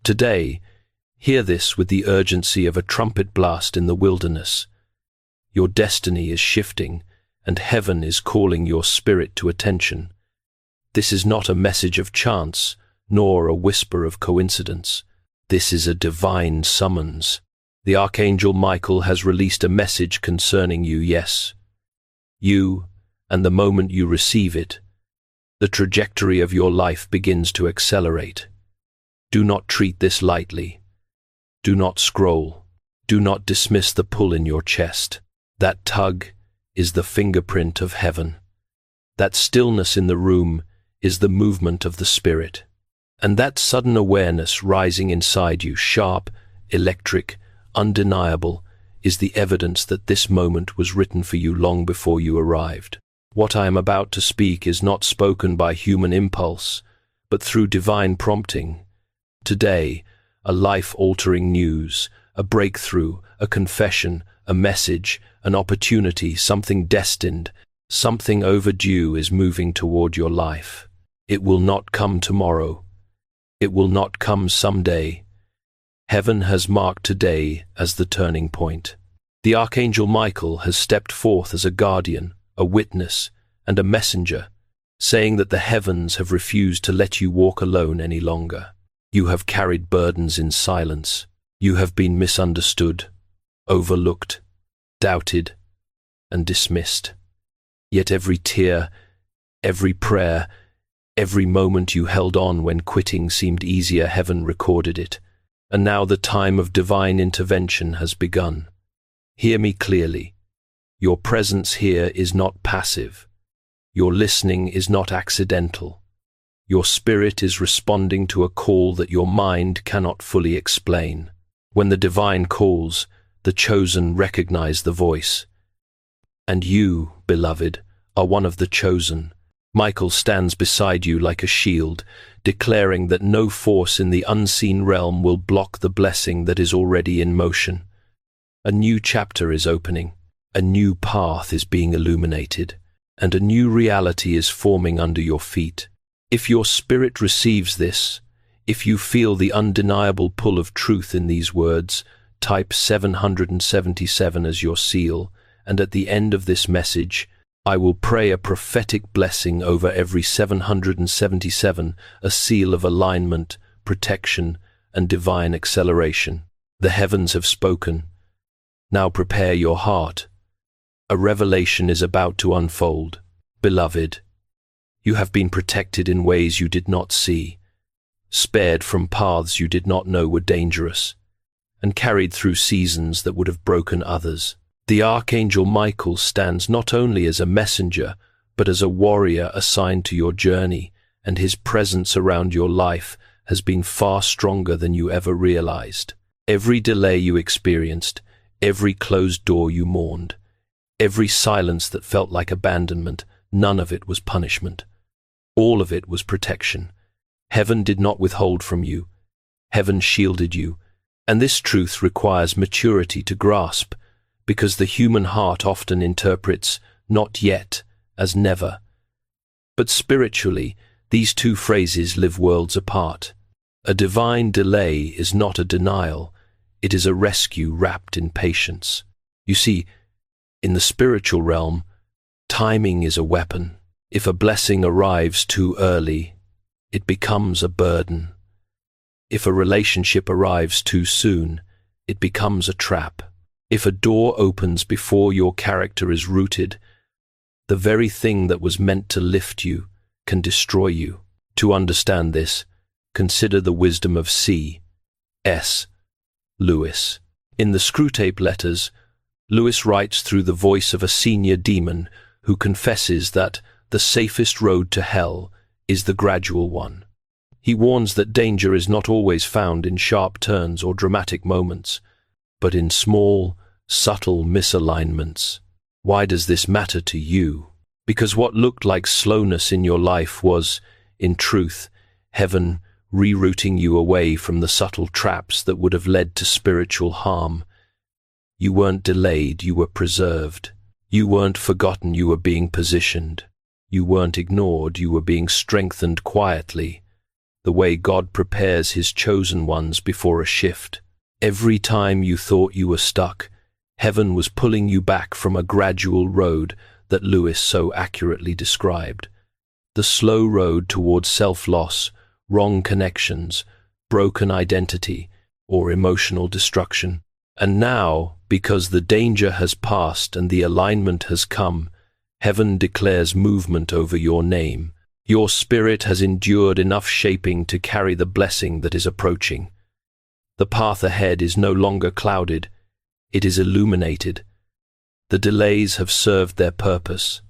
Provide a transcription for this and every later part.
Today, hear this with the urgency of a trumpet blast in the wilderness. Your destiny is shifting, and heaven is calling your spirit to attention. This is not a message of chance, nor a whisper of coincidence. This is a divine summons. The Archangel Michael has released a message concerning you, yes. You, and the moment you receive it, the trajectory of your life begins to accelerate. Do not treat this lightly. Do not scroll. Do not dismiss the pull in your chest. That tug is the fingerprint of heaven. That stillness in the room is the movement of the Spirit. And that sudden awareness rising inside you, sharp, electric, undeniable, is the evidence that this moment was written for you long before you arrived. What I am about to speak is not spoken by human impulse, but through divine prompting. Today, a life-altering news, a breakthrough, a confession, a message, an opportunity, something destined, something overdue is moving toward your life. It will not come tomorrow. It will not come someday. Heaven has marked today as the turning point. The Archangel Michael has stepped forth as a guardian, a witness, and a messenger, saying that the heavens have refused to let you walk alone any longer. You have carried burdens in silence. You have been misunderstood, overlooked, doubted, and dismissed. Yet every tear, every prayer, every moment you held on when quitting seemed easier, heaven recorded it. And now the time of divine intervention has begun. Hear me clearly. Your presence here is not passive. Your listening is not accidental. Your spirit is responding to a call that your mind cannot fully explain. When the divine calls, the chosen recognize the voice. And you, beloved, are one of the chosen. Michael stands beside you like a shield, declaring that no force in the unseen realm will block the blessing that is already in motion. A new chapter is opening, a new path is being illuminated, and a new reality is forming under your feet. If your spirit receives this, if you feel the undeniable pull of truth in these words, type 777 as your seal, and at the end of this message, I will pray a prophetic blessing over every 777, a seal of alignment, protection, and divine acceleration. The heavens have spoken. Now prepare your heart. A revelation is about to unfold. Beloved, you have been protected in ways you did not see, spared from paths you did not know were dangerous, and carried through seasons that would have broken others. The Archangel Michael stands not only as a messenger, but as a warrior assigned to your journey, and his presence around your life has been far stronger than you ever realized. Every delay you experienced, every closed door you mourned, every silence that felt like abandonment, none of it was punishment. All of it was protection. Heaven did not withhold from you. Heaven shielded you. And this truth requires maturity to grasp, because the human heart often interprets not yet as never. But spiritually, these two phrases live worlds apart. A divine delay is not a denial, it is a rescue wrapped in patience. You see, in the spiritual realm, timing is a weapon. If a blessing arrives too early, it becomes a burden. If a relationship arrives too soon, it becomes a trap. If a door opens before your character is rooted, the very thing that was meant to lift you can destroy you. To understand this, consider the wisdom of C.S. Lewis. In the Screwtape Letters, Lewis writes through the voice of a senior demon who confesses that the safest road to hell is the gradual one. He warns that danger is not always found in sharp turns or dramatic moments, but in small, subtle misalignments. Why does this matter to you? Because what looked like slowness in your life was, in truth, heaven rerouting you away from the subtle traps that would have led to spiritual harm. You weren't delayed, you were preserved. You weren't forgotten, you were being positioned. You weren't ignored, you were being strengthened quietly. the way God prepares his chosen ones before a shift. Every time you thought you were stuck, heaven was pulling you back from a gradual road that Lewis so accurately described. The slow road towards self-loss, wrong connections, broken identity, or emotional destruction. And now, because the danger has passed and the alignment has come, heaven declares movement over your name. Your spirit has endured enough shaping to carry the blessing that is approaching. The path ahead is no longer clouded, it is illuminated. The delays have served their purpose.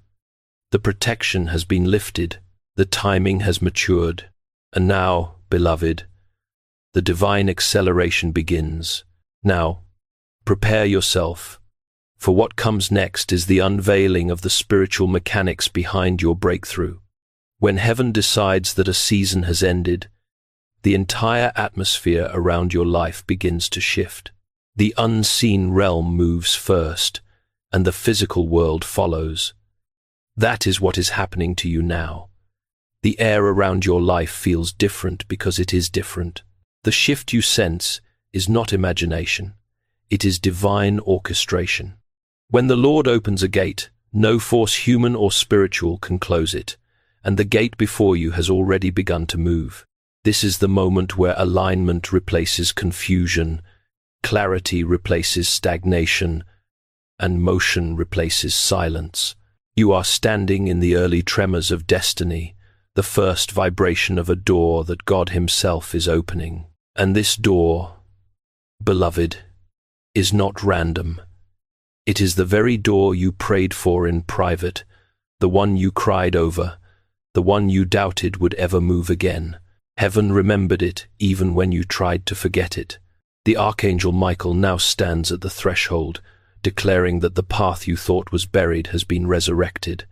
The protection has been lifted, the timing has matured, and now, beloved, the divine acceleration begins. Now, prepare yourself, for what comes next is the unveiling of the spiritual mechanics behind your breakthrough. When heaven decides that a season has ended, the entire atmosphere around your life begins to shift. The unseen realm moves first, and the physical world follows. That is what is happening to you now. The air around your life feels different because it is different. The shift you sense is not imagination. It is divine orchestration. When the Lord opens a gate, no force human or spiritual can close it, and the gate before you has already begun to move. This is the moment where alignment replaces confusion, clarity replaces stagnation, and motion replaces silence. You are standing in the early tremors of destiny, the first vibration of a door that God Himself is opening. And this door, beloved, is not random. It is the very door you prayed for in private, the one you cried over, the one you doubted would ever move again. Heaven remembered it even when you tried to forget it. The Archangel Michael now stands at the threshold, declaring that the path you thought was buried has been resurrected.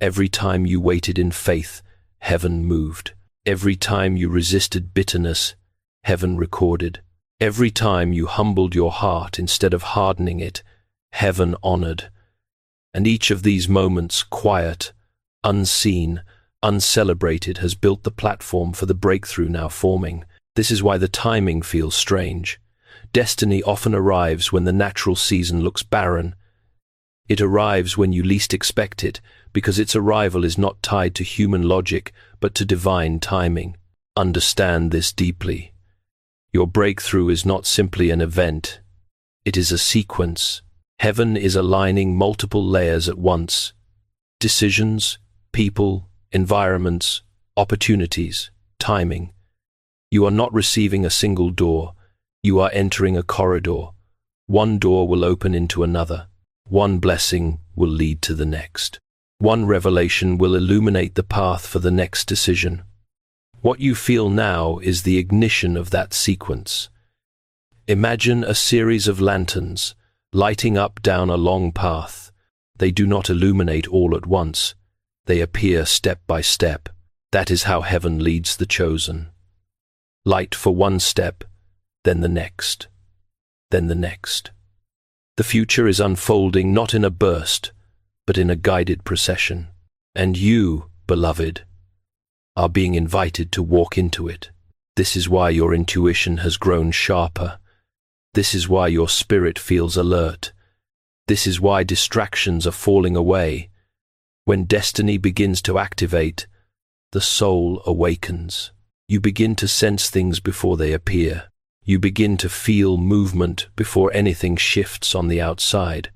Every time you waited in faith, heaven moved. Every time you resisted bitterness, heaven recorded. Every time you humbled your heart instead of hardening it, heaven honored. And each of these moments, quiet, unseen, uncelebrated, has built the platform for the breakthrough now forming. This is why the timing feels strange. Destiny often arrives when the natural season looks barren. It arrives when you least expect it, because its arrival is not tied to human logic, but to divine timing. Understand this deeply. Your breakthrough is not simply an event. It is a sequence. Heaven is aligning multiple layers at once. Decisions, people, environments, opportunities, timing. You are not receiving a single door. You are entering a corridor. One door will open into another. One blessing will lead to the next. One revelation will illuminate the path for the next decision. What you feel now is the ignition of that sequence. Imagine a series of lanterns lighting up down a long path. They do not illuminate all at once. They appear step by step. That is how heaven leads the chosen. Light for one step, then the next, then the next. The future is unfolding not in a burst, but in a guided procession. And you, beloved, are being invited to walk into it. This is why your intuition has grown sharper. This is why your spirit feels alert. This is why distractions are falling away. When destiny begins to activate, the soul awakens. You begin to sense things before they appear. You begin to feel movement before anything shifts on the outside.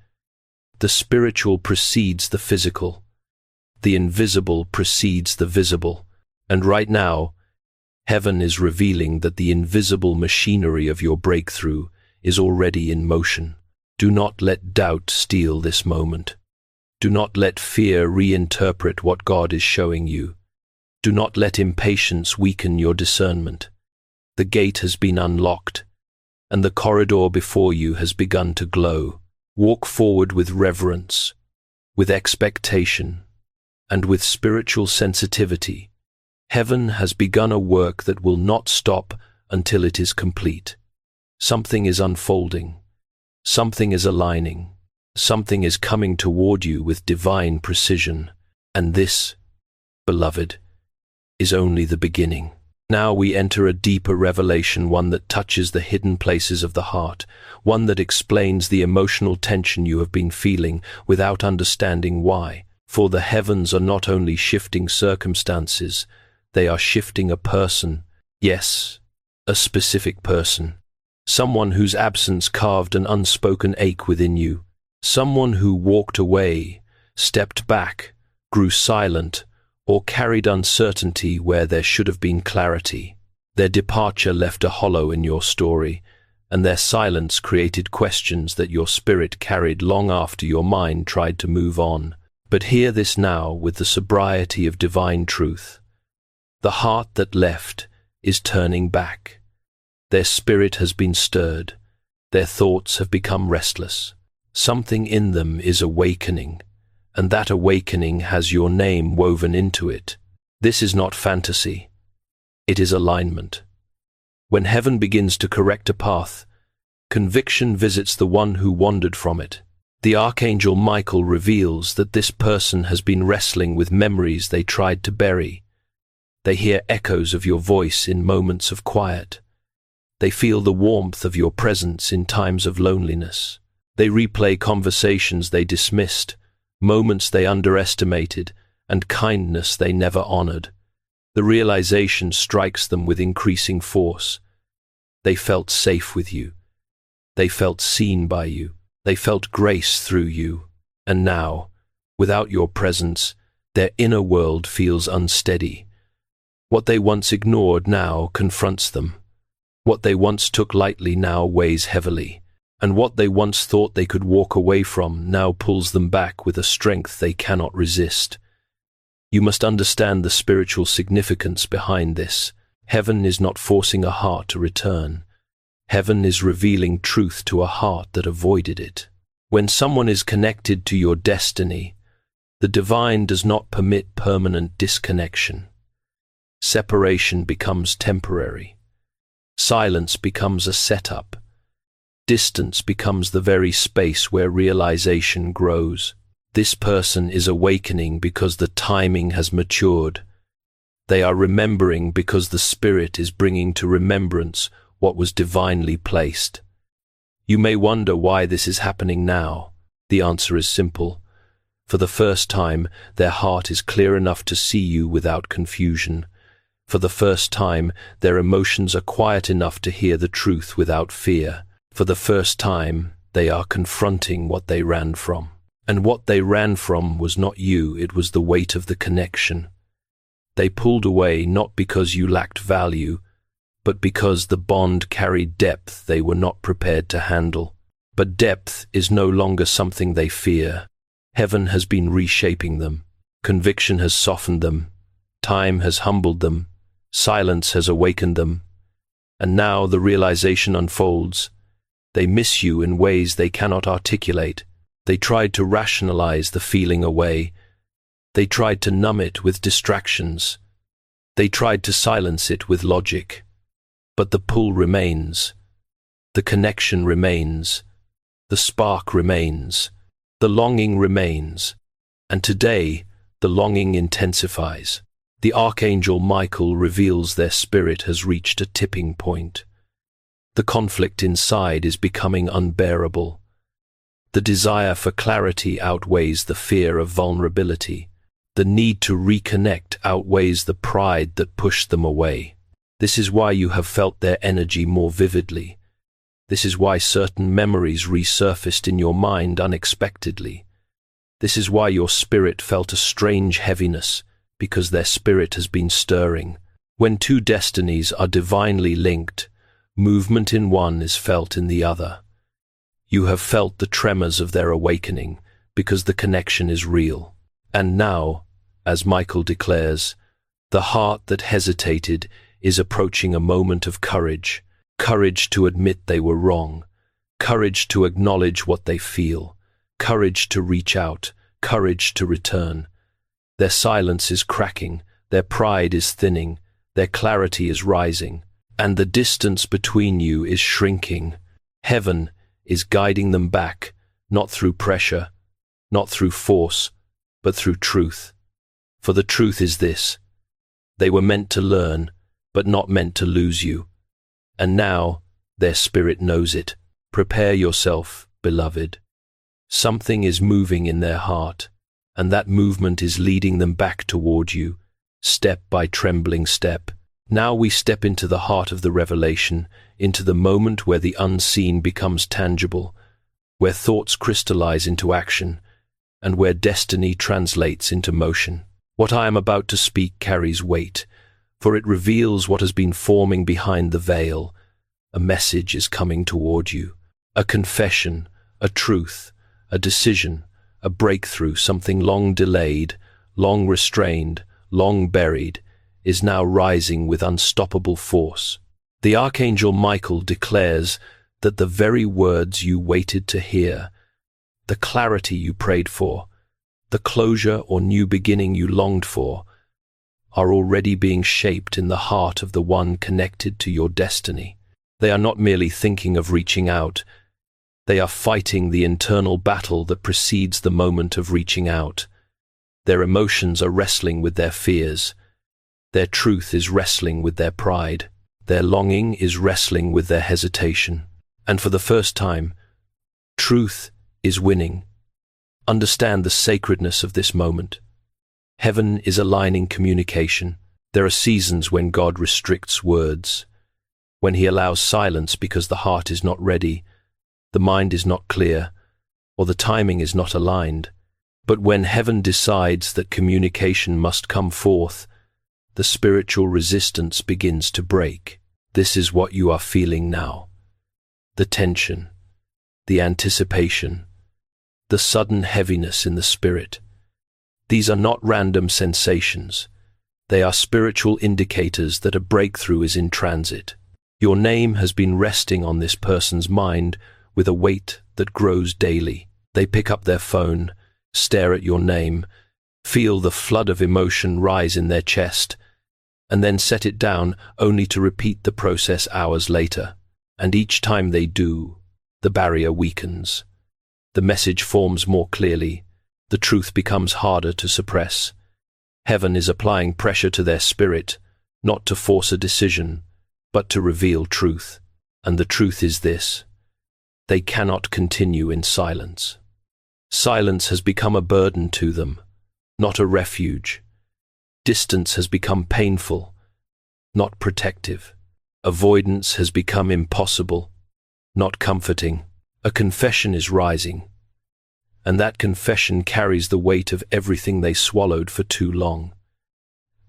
The spiritual precedes the physical. The invisible precedes the visible. And right now, heaven is revealing that the invisible machinery of your breakthrough is already in motion. Do not let doubt steal this moment. Do not let fear reinterpret what God is showing you. Do not let impatience weaken your discernment. The gate has been unlocked, and the corridor before you has begun to glow. Walk forward with reverence, with expectation, and with spiritual sensitivity. Heaven has begun a work that will not stop until it is complete. Something is unfolding. Something is aligning. Something is coming toward you with divine precision. And this, beloved, is only the beginning. Now we enter a deeper revelation, one that touches the hidden places of the heart, one that explains the emotional tension you have been feeling without understanding why. For the heavens are not only shifting circumstances, they are shifting a person. Yes, a specific person. Someone whose absence carved an unspoken ache within you. Someone who walked away, stepped back, grew silent, or carried uncertainty where there should have been clarity. Their departure left a hollow in your story, and their silence created questions that your spirit carried long after your mind tried to move on. But hear this now with the sobriety of divine truth. The heart that left is turning back. Their spirit has been stirred. Their thoughts have become restless. Something in them is awakening, and that awakening has your name woven into it. This is not fantasy. It is alignment. When heaven begins to correct a path, conviction visits the one who wandered from it. The Archangel Michael reveals that this person has been wrestling with memories they tried to bury. They hear echoes of your voice in moments of quiet. They feel the warmth of your presence in times of loneliness. They replay conversations they dismissed, moments they underestimated, and kindness they never honored. The realization strikes them with increasing force. They felt safe with you. They felt seen by you. They felt grace through you. And now, without your presence, their inner world feels unsteady. What they once ignored now confronts them. What they once took lightly now weighs heavily. And what they once thought they could walk away from now pulls them back with a strength they cannot resist. You must understand the spiritual significance behind this. Heaven is not forcing a heart to return. Heaven is revealing truth to a heart that avoided it. When someone is connected to your destiny, the divine does not permit permanent disconnection. Separation becomes temporary. Silence becomes a setup. Distance becomes the very space where realization grows. This person is awakening because the timing has matured. They are remembering because the Spirit is bringing to remembrance what was divinely placed. You may wonder why this is happening now. The answer is simple. For the first time, their heart is clear enough to see you without confusion. For the first time, their emotions are quiet enough to hear the truth without fear. For the first time, they are confronting what they ran from. And what they ran from was not you, it was the weight of the connection. They pulled away not because you lacked value, but because the bond carried depth they were not prepared to handle. But depth is no longer something they fear. Heaven has been reshaping them. Conviction has softened them. Time has humbled them. Silence has awakened them. And now the realization unfolds. They miss you in ways they cannot articulate. They tried to rationalize the feeling away. They tried to numb it with distractions. They tried to silence it with logic. But the pull remains. The connection remains. The spark remains. The longing remains. And today, the longing intensifies. The Archangel Michael reveals their spirit has reached a tipping point. The conflict inside is becoming unbearable. The desire for clarity outweighs the fear of vulnerability. The need to reconnect outweighs the pride that pushed them away. This is why you have felt their energy more vividly. This is why certain memories resurfaced in your mind unexpectedly. This is why your spirit felt a strange heaviness, because their spirit has been stirring. When two destinies are divinely linked, movement in one is felt in the other. You have felt the tremors of their awakening, because the connection is real. And now, as Michael declares, the heart that hesitated is approaching a moment of courage. Courage to admit they were wrong. Courage to acknowledge what they feel. Courage to reach out. Courage to return. Their silence is cracking. Their pride is thinning. Their clarity is rising. And the distance between you is shrinking. Heaven is guiding them back, not through pressure, not through force, but through truth. For the truth is this: they were meant to learn, but not meant to lose you. And now, their spirit knows it. Prepare yourself, beloved. Something is moving in their heart, and that movement is leading them back toward you, step by trembling step. Now we step into the heart of the revelation, into the moment where the unseen becomes tangible, where thoughts crystallize into action, and where destiny translates into motion. What I am about to speak carries weight, for it reveals what has been forming behind the veil. A message is coming toward you, a confession, a truth, a decision, a breakthrough. Something long delayed, long restrained, long buried, is now rising with unstoppable force. The Archangel Michael declares that the very words you waited to hear, the clarity you prayed for, the closure or new beginning you longed for, are already being shaped in the heart of the one connected to your destiny. They are not merely thinking of reaching out, they are fighting the internal battle that precedes the moment of reaching out. Their emotions are wrestling with their fears. Their truth is wrestling with their pride. Their longing is wrestling with their hesitation. And for the first time, truth is winning. Understand the sacredness of this moment. Heaven is aligning communication. There are seasons when God restricts words, when He allows silence because the heart is not ready, the mind is not clear, or the timing is not aligned. But when heaven decides that communication must come forth, the spiritual resistance begins to break. This is what you are feeling now. The tension, the anticipation, the sudden heaviness in the spirit. These are not random sensations. They are spiritual indicators that a breakthrough is in transit. Your name has been resting on this person's mind with a weight that grows daily. They pick up their phone, stare at your name, feel the flood of emotion rise in their chest, and then set it down only to repeat the process hours later. And each time they do, the barrier weakens. The message forms more clearly. The truth becomes harder to suppress. Heaven is applying pressure to their spirit, not to force a decision, but to reveal truth. And the truth is this: they cannot continue in silence. Silence has become a burden to them, not a refuge. Distance has become painful, not protective. Avoidance has become impossible, not comforting. A confession is rising, and that confession carries the weight of everything they swallowed for too long.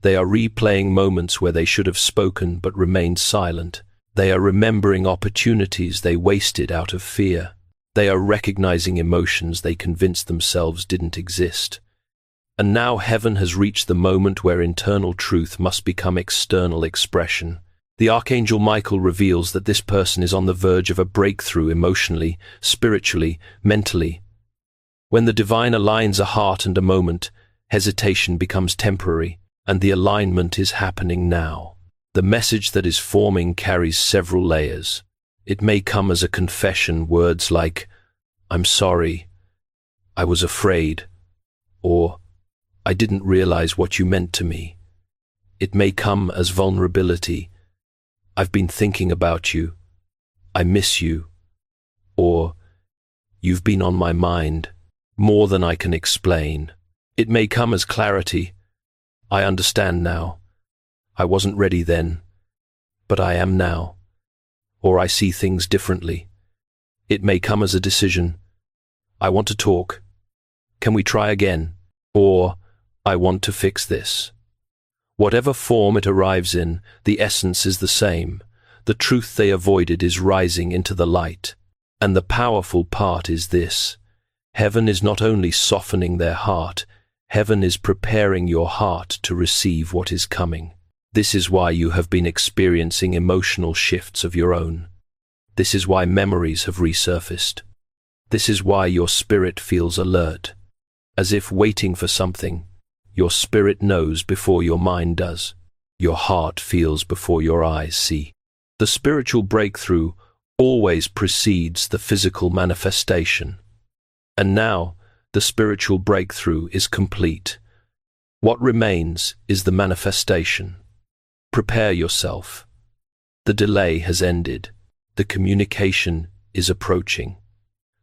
They are replaying moments where they should have spoken but remained silent. They are remembering opportunities they wasted out of fear. They are recognizing emotions they convinced themselves didn't exist. And now heaven has reached the moment where internal truth must become external expression. The Archangel Michael reveals that this person is on the verge of a breakthrough emotionally, spiritually, mentally. When the divine aligns a heart and a moment, hesitation becomes temporary, and the alignment is happening now. The message that is forming carries several layers. It may come as a confession, words like, "I'm sorry," "I was afraid," or "I didn't realize what you meant to me." It may come as vulnerability, "I've been thinking about you," "I miss you," or "You've been on my mind, more than I can explain." It may come as clarity, "I understand now. I wasn't ready then, but I am now," or "I see things differently." It may come as a decision, "I want to talk. Can we try again?" or "I want to fix this." Whatever form it arrives in, the essence is the same. The truth they avoided is rising into the light. And the powerful part is this: heaven is not only softening their heart, heaven is preparing your heart to receive what is coming. This is why you have been experiencing emotional shifts of your own. This is why memories have resurfaced. This is why your spirit feels alert, as if waiting for something. Your spirit knows before your mind does. Your heart feels before your eyes see. The spiritual breakthrough always precedes the physical manifestation. And now, the spiritual breakthrough is complete. What remains is the manifestation. Prepare yourself. The delay has ended. The communication is approaching.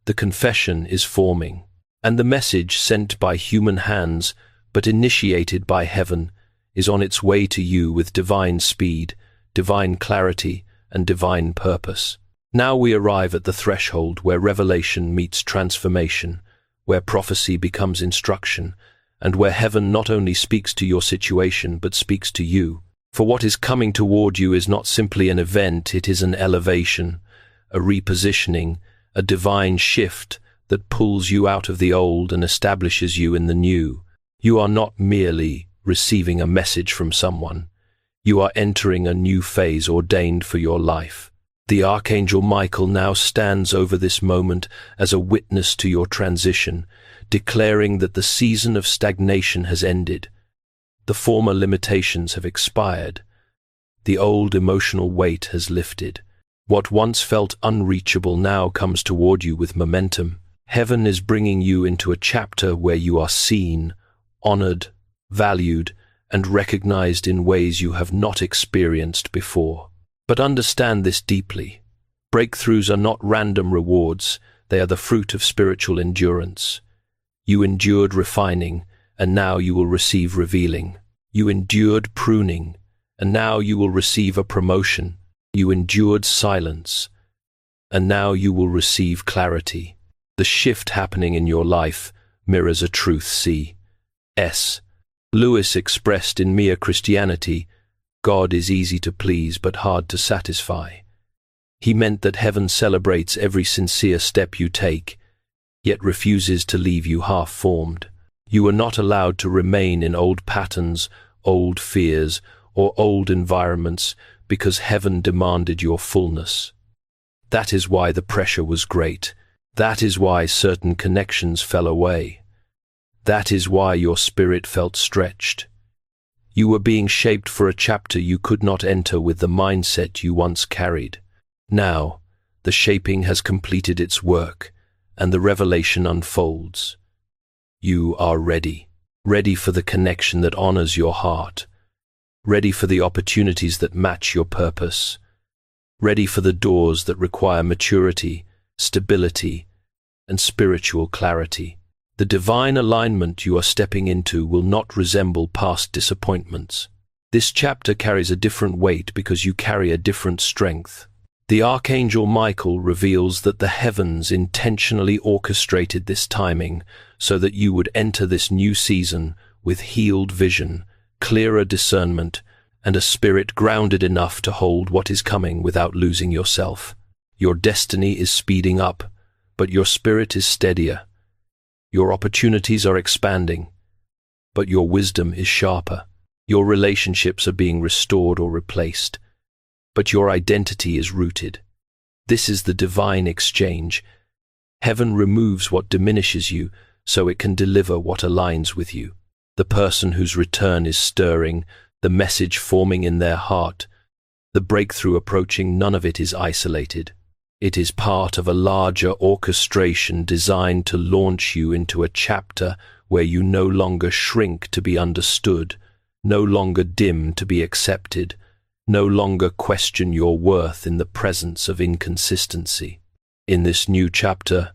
The confession is forming. And the message sent by human hands, but initiated by heaven, is on its way to you with divine speed, divine clarity, and divine purpose. Now we arrive at the threshold where revelation meets transformation, where prophecy becomes instruction, and where heaven not only speaks to your situation but speaks to you. For what is coming toward you is not simply an event, it is an elevation, a repositioning, a divine shift that pulls you out of the old and establishes you in the new. You are not merely receiving a message from someone. You are entering a new phase ordained for your life. The Archangel Michael now stands over this moment as a witness to your transition, declaring that the season of stagnation has ended. The former limitations have expired. The old emotional weight has lifted. What once felt unreachable now comes toward you with momentum. Heaven is bringing you into a chapter where you are seen, honored, valued, and recognized in ways you have not experienced before. But understand this deeply. Breakthroughs are not random rewards, they are the fruit of spiritual endurance. You endured refining, and now you will receive revealing. You endured pruning, and now you will receive a promotion. You endured silence, and now you will receive clarity. The shift happening in your life mirrors a truth C.S. Lewis expressed in Mere Christianity, God is easy to please but hard to satisfy. He meant that heaven celebrates every sincere step you take, yet refuses to leave you half-formed. You are not allowed to remain in old patterns, old fears, or old environments because heaven demanded your fullness. That is why the pressure was great. That is why certain connections fell away. That is why your spirit felt stretched. You were being shaped for a chapter you could not enter with the mindset you once carried. Now, the shaping has completed its work, and the revelation unfolds. You are ready. Ready for the connection that honors your heart. Ready for the opportunities that match your purpose. Ready for the doors that require maturity, stability, and spiritual clarity. The divine alignment you are stepping into will not resemble past disappointments. This chapter carries a different weight because you carry a different strength. The Archangel Michael reveals that the heavens intentionally orchestrated this timing so that you would enter this new season with healed vision, clearer discernment, and a spirit grounded enough to hold what is coming without losing yourself. Your destiny is speeding up, but your spirit is steadier. Your opportunities are expanding, but your wisdom is sharper. Your relationships are being restored or replaced, but your identity is rooted. This is the divine exchange. Heaven removes what diminishes you so it can deliver what aligns with you. The person whose return is stirring, the message forming in their heart, the breakthrough approaching, none of it is isolated. It is part of a larger orchestration designed to launch you into a chapter where you no longer shrink to be understood, no longer dim to be accepted, no longer question your worth in the presence of inconsistency. In this new chapter,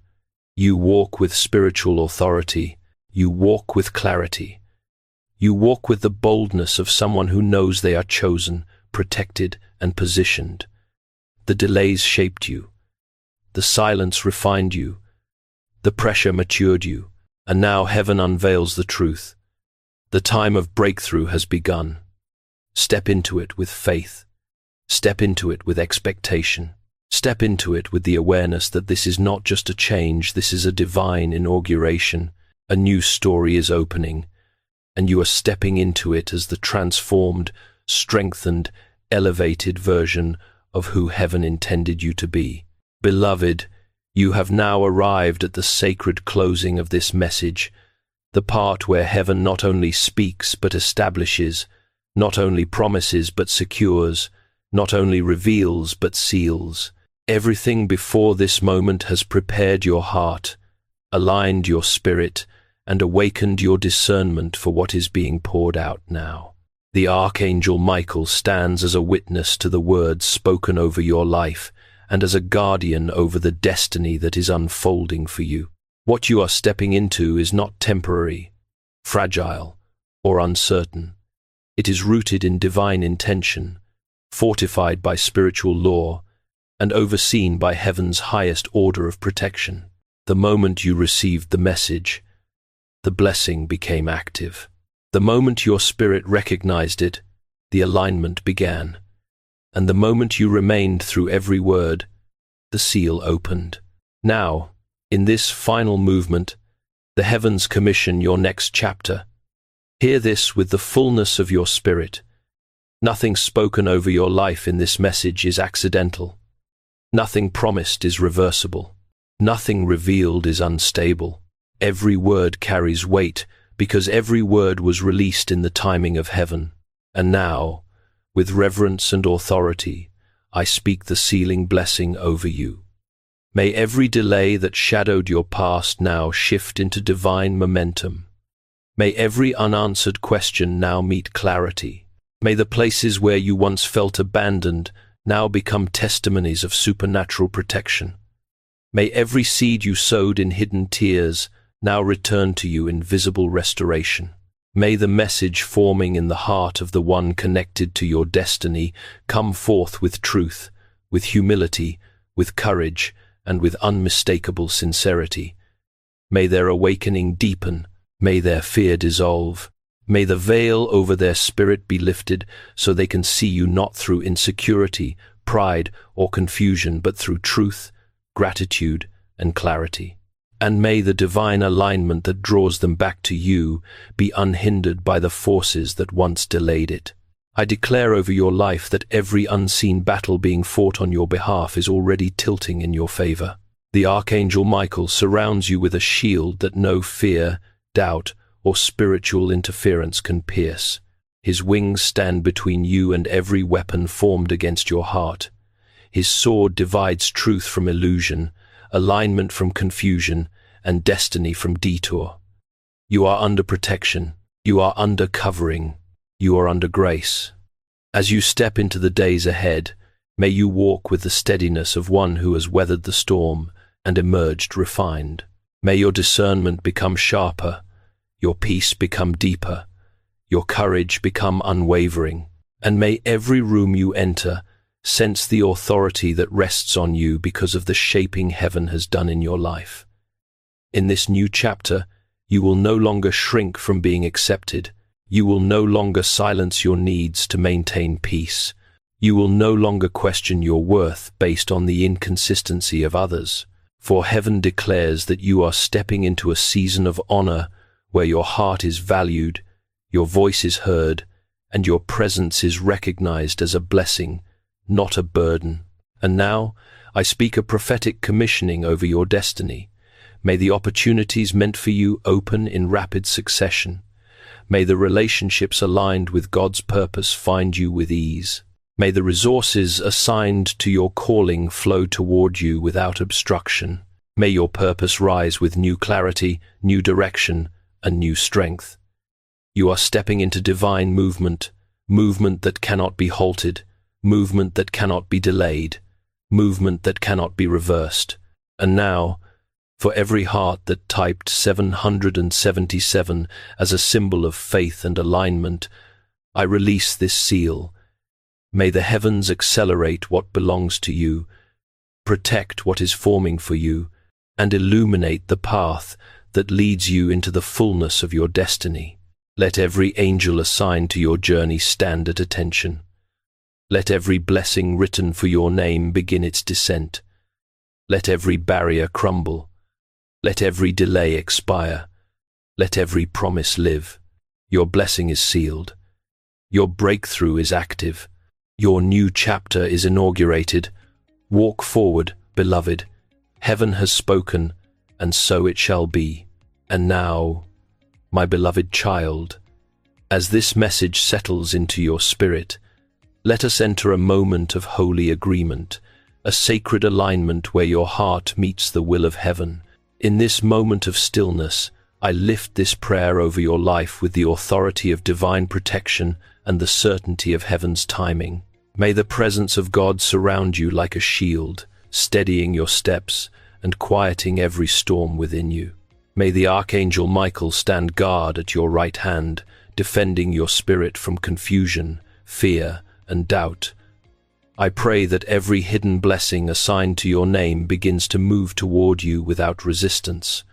you walk with spiritual authority, you walk with clarity, you walk with the boldness of someone who knows they are chosen, protected, and positioned. The delays shaped you. The silence refined you. The pressure matured you. And now heaven unveils the truth. The time of breakthrough has begun. Step into it with faith. Step into it with expectation. Step into it with the awareness that this is not just a change, this is a divine inauguration. A new story is opening, and you are stepping into it as the transformed, strengthened, elevated version of who heaven intended you to be. Beloved, you have now arrived at the sacred closing of this message, the part where heaven not only speaks but establishes, not only promises but secures, not only reveals but seals. Everything before this moment has prepared your heart, aligned your spirit, and awakened your discernment for what is being poured out now. The Archangel Michael stands as a witness to the words spoken over your life and as a guardian over the destiny that is unfolding for you. What you are stepping into is not temporary, fragile, or uncertain. It is rooted in divine intention, fortified by spiritual law, and overseen by heaven's highest order of protection. The moment you received the message, the blessing became active. The moment your spirit recognized it, the alignment began. And the moment you remained through every word, the seal opened. Now, in this final movement, the heavens commission your next chapter. Hear this with the fullness of your spirit. Nothing spoken over your life in this message is accidental. Nothing promised is reversible. Nothing revealed is unstable. Every word carries weight because every word was released in the timing of heaven. And now, with reverence and authority, I speak the sealing blessing over you. May every delay that shadowed your past now shift into divine momentum. May every unanswered question now meet clarity. May the places where you once felt abandoned now become testimonies of supernatural protection. May every seed you sowed in hidden tears now return to you in visible restoration. May the message forming in the heart of the one connected to your destiny come forth with truth, with humility, with courage, and with unmistakable sincerity. May their awakening deepen. May their fear dissolve. May the veil over their spirit be lifted so they can see you not through insecurity, pride, or confusion, but through truth, gratitude, and clarity. And may the divine alignment that draws them back to you be unhindered by the forces that once delayed it. I declare over your life that every unseen battle being fought on your behalf is already tilting in your favor. The Archangel Michael surrounds you with a shield that no fear, doubt, or spiritual interference can pierce. His wings stand between you and every weapon formed against your heart. His sword divides truth from illusion, alignment from confusion, and destiny from detour. You are under protection. You are under covering. You are under grace. As you step into the days ahead, may you walk with the steadiness of one who has weathered the storm and emerged refined. May your discernment become sharper, your peace become deeper, your courage become unwavering, and may every room you enter sense the authority that rests on you because of the shaping heaven has done in your life. In this new chapter, you will no longer shrink from being accepted. You will no longer silence your needs to maintain peace. You will no longer question your worth based on the inconsistency of others. For heaven declares that you are stepping into a season of honor where your heart is valued, your voice is heard, and your presence is recognized as a blessing, not a burden. And now, I speak a prophetic commissioning over your destiny. May the opportunities meant for you open in rapid succession. May the relationships aligned with God's purpose find you with ease. May the resources assigned to your calling flow toward you without obstruction. May your purpose rise with new clarity, new direction, and new strength. You are stepping into divine movement, movement that cannot be halted, movement that cannot be delayed, movement that cannot be reversed. And now, for every heart that typed 777 as a symbol of faith and alignment, I release this seal. May the heavens accelerate what belongs to you, protect what is forming for you, and illuminate the path that leads you into the fullness of your destiny. Let every angel assigned to your journey stand at attention. Let every blessing written for your name begin its descent. Let every barrier crumble. Let every delay expire. Let every promise live. Your blessing is sealed. Your breakthrough is active. Your new chapter is inaugurated. Walk forward, beloved. Heaven has spoken, and so it shall be. And now, my beloved child, as this message settles into your spirit, let us enter a moment of holy agreement, a sacred alignment where your heart meets the will of heaven. In this moment of stillness, I lift this prayer over your life with the authority of divine protection and the certainty of heaven's timing. May the presence of God surround you like a shield, steadying your steps and quieting every storm within you. May the Archangel Michael stand guard at your right hand, defending your spirit from confusion, fear, and doubt. I pray that every hidden blessing assigned to your name begins to move toward you without resistance.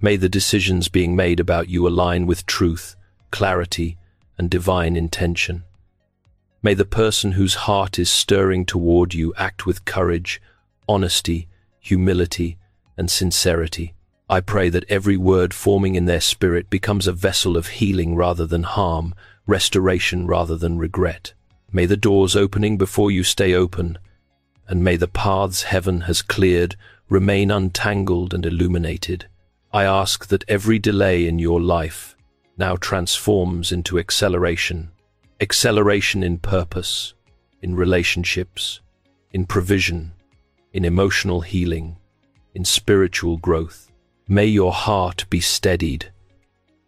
May the decisions being made about you align with truth, clarity, and divine intention. May the person whose heart is stirring toward you act with courage, honesty, humility, and sincerity. I pray that every word forming in their spirit becomes a vessel of healing rather than harm, restoration rather than regret. May the doors opening before you stay open, and may the paths heaven has cleared remain untangled and illuminated. I ask that every delay in your life now transforms into acceleration. Acceleration in purpose, in relationships, in provision, in emotional healing, in spiritual growth. May your heart be steadied,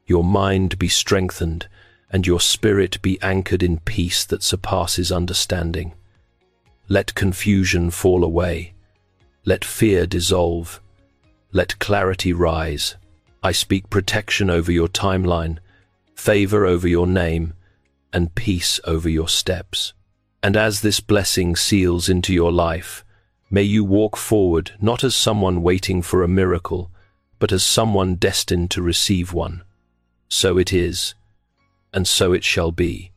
your mind be strengthened, and your spirit be anchored in peace that surpasses understanding. Let confusion fall away. Let fear dissolve. Let clarity rise. I speak protection over your timeline, favor over your name, and peace over your steps. And as this blessing seals into your life, may you walk forward not as someone waiting for a miracle, but as someone destined to receive one. So it is, and so it shall be.